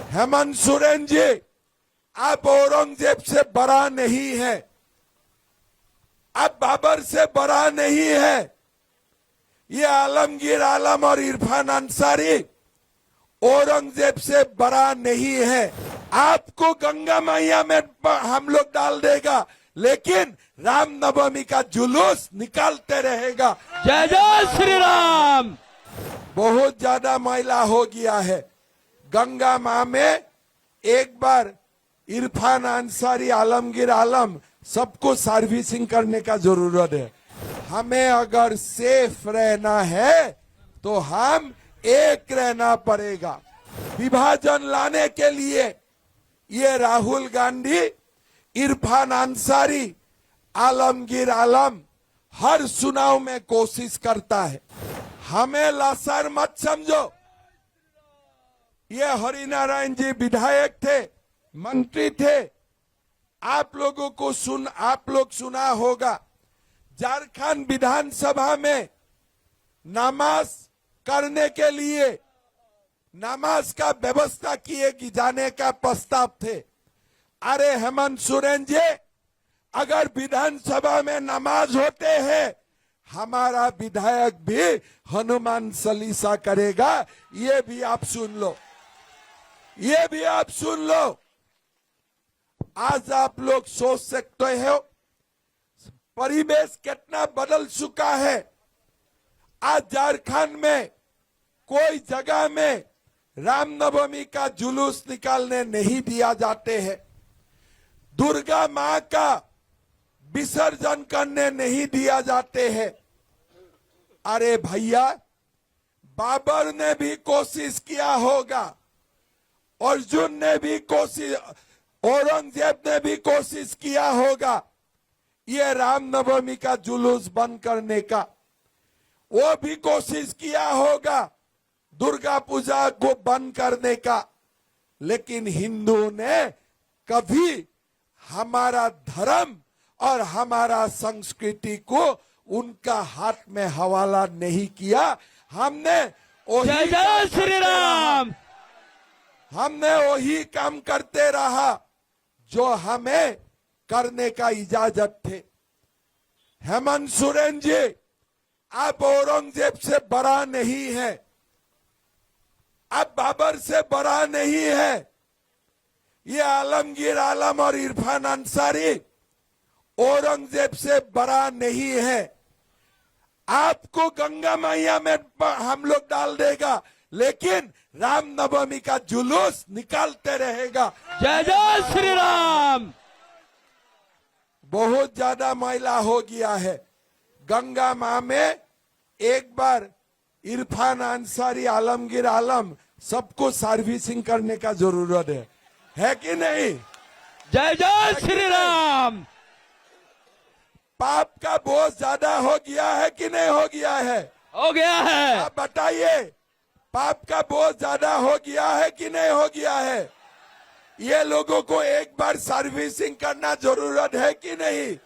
हेमंत सोरेन जी, आप औरंगजेब से बड़ा नहीं है, आप बाबर से बड़ा नहीं है। ये आलमगीर आलम और इरफान अंसारी औरंगजेब से बड़ा नहीं है। आपको गंगा मैया में हम लोग डाल देगा, लेकिन रामनवमी का जुलूस निकालते रहेगा। जय जय श्री राम। बहुत ज्यादा मैला हो गया है गंगा माँ में। एक बार इरफान अंसारी, आलमगीर आलम सबको सर्विसिंग करने का जरूरत है। हमें अगर सेफ रहना है तो हम एक रहना पड़ेगा। विभाजन लाने के लिए ये राहुल गांधी, इरफान अंसारी, आलमगीर आलम हर चुनाव में कोशिश करता है। हमें लाचार मत समझो। ये हरिनारायण जी विधायक थे, मंत्री थे। आप लोग सुना होगा झारखंड विधानसभा में नमाज करने के लिए नमाज का व्यवस्था किए कि जाने का प्रस्ताव थे। अरे हेमंत सोरेन जी, अगर विधानसभा में नमाज होते हैं, हमारा विधायक भी हनुमान चालीसा करेगा। ये भी आप सुन लो, ये भी आप सुन लो। आज आप लोग सोच सकते हो परिवेश कितना बदल चुका है। आज झारखंड में कोई जगह में रामनवमी का जुलूस निकालने नहीं दिया जाते हैं। दुर्गा मां का विसर्जन करने नहीं दिया जाते हैं। अरे भैया, बाबर ने भी कोशिश किया होगा, अर्जुन ने भी कोशिश, औरंगजेब ने भी कोशिश किया होगा ये रामनवमी का जुलूस बंद करने का। वो भी कोशिश किया होगा दुर्गा पूजा को बंद करने का। लेकिन हिंदू ने कभी हमारा धर्म और हमारा संस्कृति को उनका हाथ में हवाला नहीं किया। हमने जय जय श्री राम। हमने वही काम करते रहा जो हमें करने का इजाजत थे। हेमंत सोरेन जी, आप औरंगजेब से बड़ा नहीं है, आप बाबर से बड़ा नहीं है। ये आलमगीर आलम और इरफान अंसारी औरंगजेब से बड़ा नहीं है। आपको गंगा मैया में हम लोग डाल देगा, लेकिन रामनवमी का जुलूस निकालते रहेगा। जय जय श्री राम। बहुत ज्यादा मैला हो गया है गंगा माँ में। एक बार इरफान अंसारी, आलमगीर आलम सबको सर्विसिंग करने का जरूरत है कि नहीं? जय जय श्री राम। पाप का बोझ ज्यादा हो गया है कि नहीं हो गया है? हो गया है। आप बताइए, पाप का बोझ ज्यादा हो गया है कि नहीं हो गया है? ये लोगों को एक बार सर्विसिंग करना जरूरत है कि नहीं?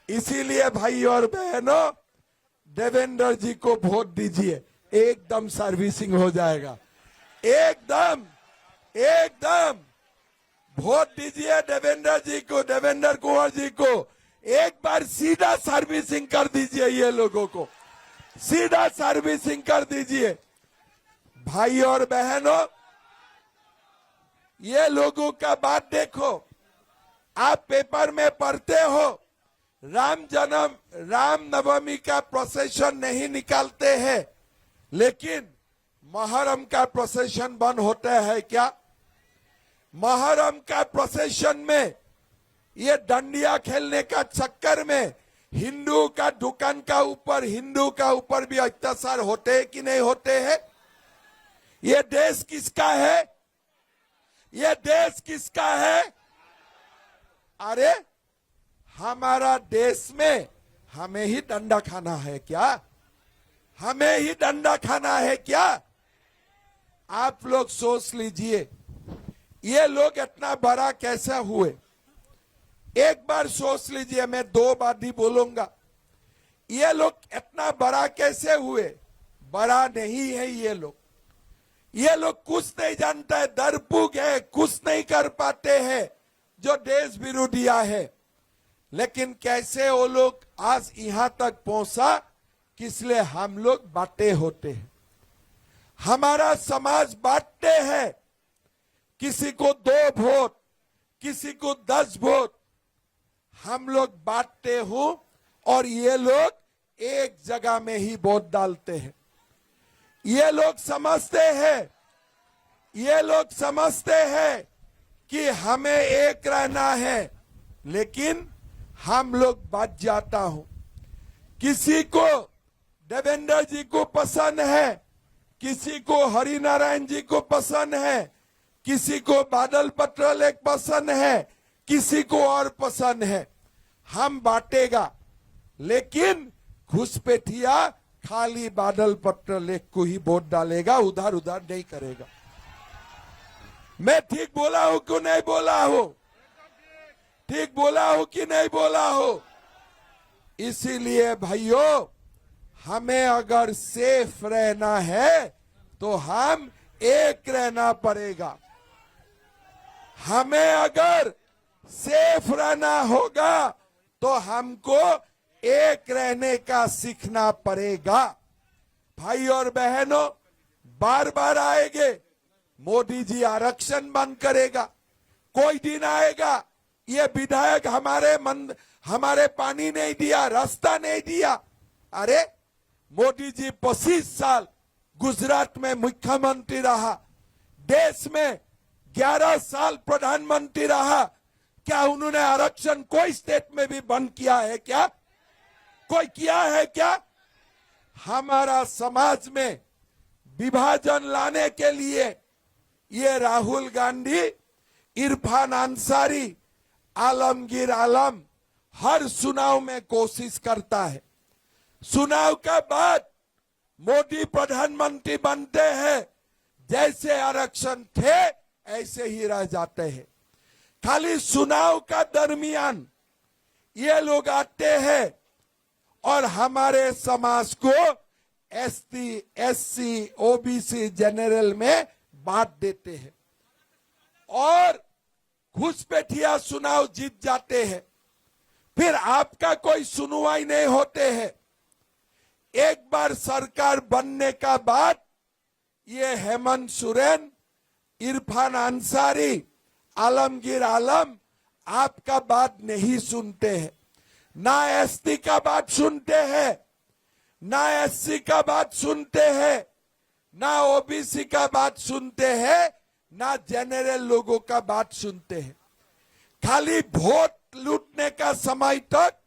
इसीलिए भाई और बहनों, देवेंद्र जी को वोट दीजिए, एकदम सर्विसिंग हो जाएगा। एकदम एकदम वोट दीजिए देवेंद्र जी को, देवेंद्र कुंवर जी को। एक बार सीधा सर्विसिंग कर दीजिए, ये लोगों को सीधा सर्विसिंग कर दीजिए। भाई और बहनों, ये लोगों का बात देखो। आप पेपर में पढ़ते हो रामनवमी का प्रोसेशन नहीं निकालते हैं, लेकिन मुहर्रम का प्रोसेशन बंद होता है क्या? मुहर्रम का प्रोसेशन में ये डंडिया खेलने का चक्कर में हिंदू का दुकान का ऊपर, हिंदू का ऊपर भी अत्याचार होते हैं कि नहीं होते हैं? ये देश किसका है? ये देश किसका है? अरे हमारा देश में हमें ही डंडा खाना है क्या? हमें ही डंडा खाना है क्या? आप लोग सोच लीजिए, ये लोग इतना बड़ा कैसे हुए? एक बार सोच लीजिए, मैं दो बार ही बोलूंगा। ये लोग इतना बड़ा कैसे हुए? बड़ा नहीं है ये लोग। ये लोग कुछ नहीं जानता है, दर जो देश विरोधिया है, लेकिन कैसे वो लोग आज यहां तक पहुंचा, किसलिए हम लोग बांटे होते हैं। हमारा समाज बांटते हैं, किसी को 2 वोट, किसी को 10 वोट, हम लोग बांटते हो और ये लोग एक जगह में ही वोट डालते हैं। ये लोग समझते हैं कि हमें एक रहना है, लेकिन हम लोग बच जाता हूं। किसी को देवेंद्र जी को पसंद है, किसी को हरिनारायण जी को पसंद है, किसी को बादल पत्रलेख पसंद है, किसी को और पसंद है। हम बांटेगा, लेकिन घुसपैठिया खाली बादल पत्रलेख को ही वोट डालेगा, उधर उधर नहीं करेगा। मैं ठीक बोला हूं कि नहीं बोला हूं? ठीक बोला हूं कि नहीं बोला हूं? इसीलिए भाइयों, हमें अगर सेफ रहना है तो हम एक रहना पड़ेगा। हमें अगर सेफ रहना होगा तो हमको एक रहने का सीखना पड़ेगा। भाई और बहनों, बार बार आएंगे, मोदी जी आरक्षण बंद करेगा। कोई दिन आएगा, ये विधायक हमारे पानी नहीं दिया, रास्ता नहीं दिया। अरे मोदी जी 25 साल गुजरात में मुख्यमंत्री रहा, देश में 11 साल प्रधानमंत्री रहा। क्या उन्होंने आरक्षण कोई स्टेट में भी बंद किया है क्या? कोई किया है क्या? हमारा समाज में विभाजन लाने के लिए ये राहुल गांधी, इरफान अंसारी, आलमगीर आलम हर चुनाव में कोशिश करता है। चुनाव के बाद मोदी प्रधानमंत्री बनते हैं, जैसे आरक्षण थे ऐसे ही रह जाते हैं। खाली चुनाव का दरमियान ये लोग आते हैं और हमारे समाज को एसटी, एससी, ओबीसी, जनरल में बांट देते हैं और घुसपैठिया चुनाव जीत जाते हैं। फिर आपका कोई सुनवाई नहीं होते हैं। एक बार सरकार बनने का बाद ये हेमंत सोरेन, इरफान अंसारी, आलमगीर आलम आपका बात नहीं सुनते हैं। ना एसटी का बात सुनते हैं, ना एससी का बात सुनते हैं, ना ओबीसी का बात सुनते हैं, ना जनरल लोगों का बात सुनते हैं। खाली वोट लूटने का समय तक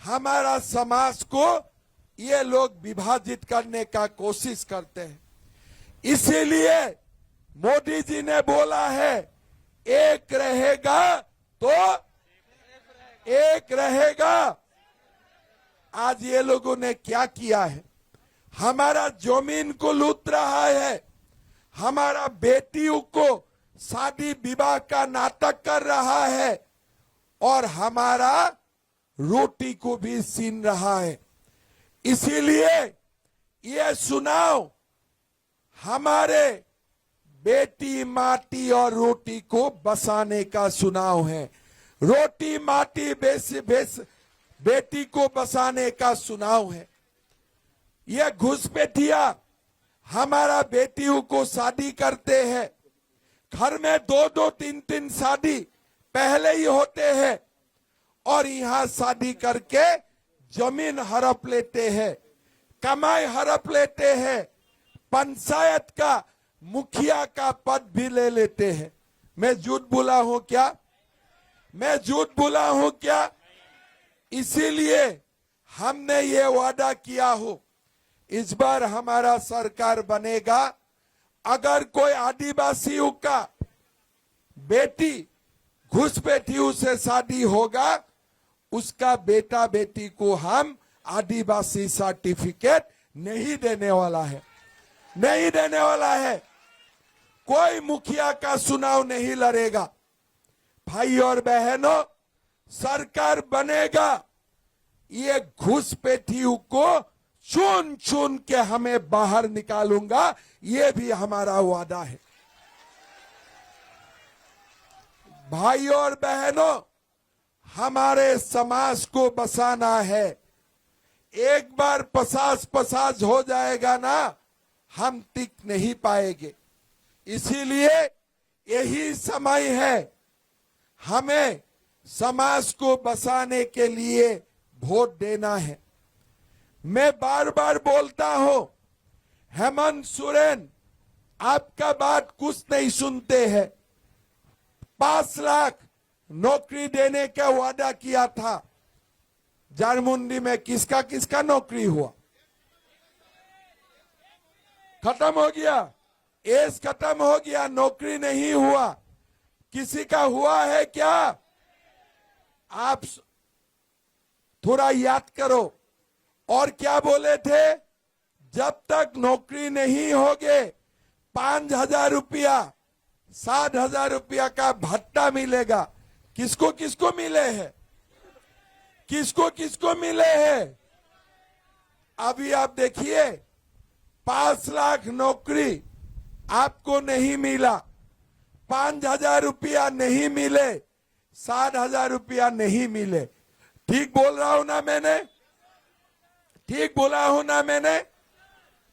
हमारा समाज को ये लोग विभाजित करने का कोशिश करते हैं। इसीलिए मोदी जी ने बोला है, एक रहेगा तो एक रहेगा। आज ये लोगों ने क्या किया है? हमारा जमीन को लूट रहा है, हमारा बेटियों को शादी विवाह का नाटक कर रहा है और हमारा रोटी को भी छीन रहा है। इसीलिए ये चुनाव हमारे बेटी, माटी और रोटी को बसाने का चुनाव है। रोटी, माटी, बेटी को बसाने का चुनाव है। यह घुसपैठिया हमारा बेटियों को शादी करते हैं, घर में 2-2, 3-3 शादी पहले ही होते हैं और यहाँ शादी करके जमीन हड़प लेते हैं, कमाई हड़प लेते हैं, पंचायत का मुखिया का पद भी ले लेते हैं। मैं झूठ बोला हूं क्या? मैं झूठ बोला हूं क्या? इसीलिए हमने ये वादा किया हो, इस बार हमारा सरकार बनेगा, अगर कोई आदिवासियों का बेटी घुसपैठियों से शादी होगा, उसका बेटा बेटी को हम आदिवासी सर्टिफिकेट नहीं देने वाला है, नहीं देने वाला है। कोई मुखिया का चुनाव नहीं लड़ेगा। भाई और बहनों, सरकार बनेगा, ये घुसपैठियों को चुन चुन के हमें बाहर निकालूंगा, ये भी हमारा वादा है। भाइयों और बहनों, हमारे समाज को बसाना है। एक बार 50-50 हो जाएगा ना, हम टिक नहीं पाएंगे। इसीलिए यही समय है, हमें समाज को बसाने के लिए वोट देना है। मैं बार बार बोलता हूं, हेमंत सोरेन आपका बात कुछ नहीं सुनते हैं। 5 लाख नौकरी देने का वादा किया था, झारमुंडी में किसका किसका नौकरी हुआ? खत्म हो गया, एज खत्म हो गया, नौकरी नहीं हुआ। किसी का हुआ है क्या? आप थोड़ा याद करो। और क्या बोले थे? जब तक नौकरी नहीं होगे 5,000 रुपया 7,000 रुपया का भत्ता मिलेगा। किसको किसको मिले हैं? किसको किसको मिले हैं? अभी आप देखिए, 5 लाख नौकरी आपको नहीं मिला, 5,000 रुपया नहीं मिले, 7,000 रुपया नहीं मिले। ठीक बोल रहा हूं ना मैंने? ठीक बोला हूं ना मैंने?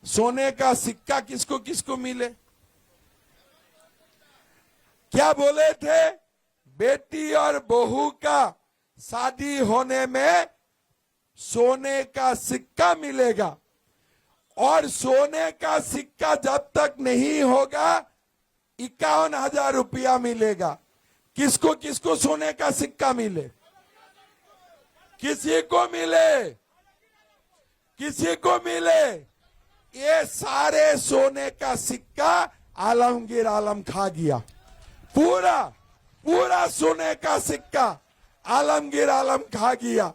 सोने का सिक्का किसको किसको मिले? क्या बोले थे? बेटी और बहू का शादी होने में सोने का सिक्का मिलेगा। और सोने का सिक्का जब तक नहीं होगा 51,000 रुपया मिलेगा। किसको किसको सोने का सिक्का मिले? किसी को मिले? किसी को मिले? ये सारे सोने का सिक्का आलमगीर आलम खा गया। पूरा पूरा सोने का सिक्का आलमगीर आलम खा गया।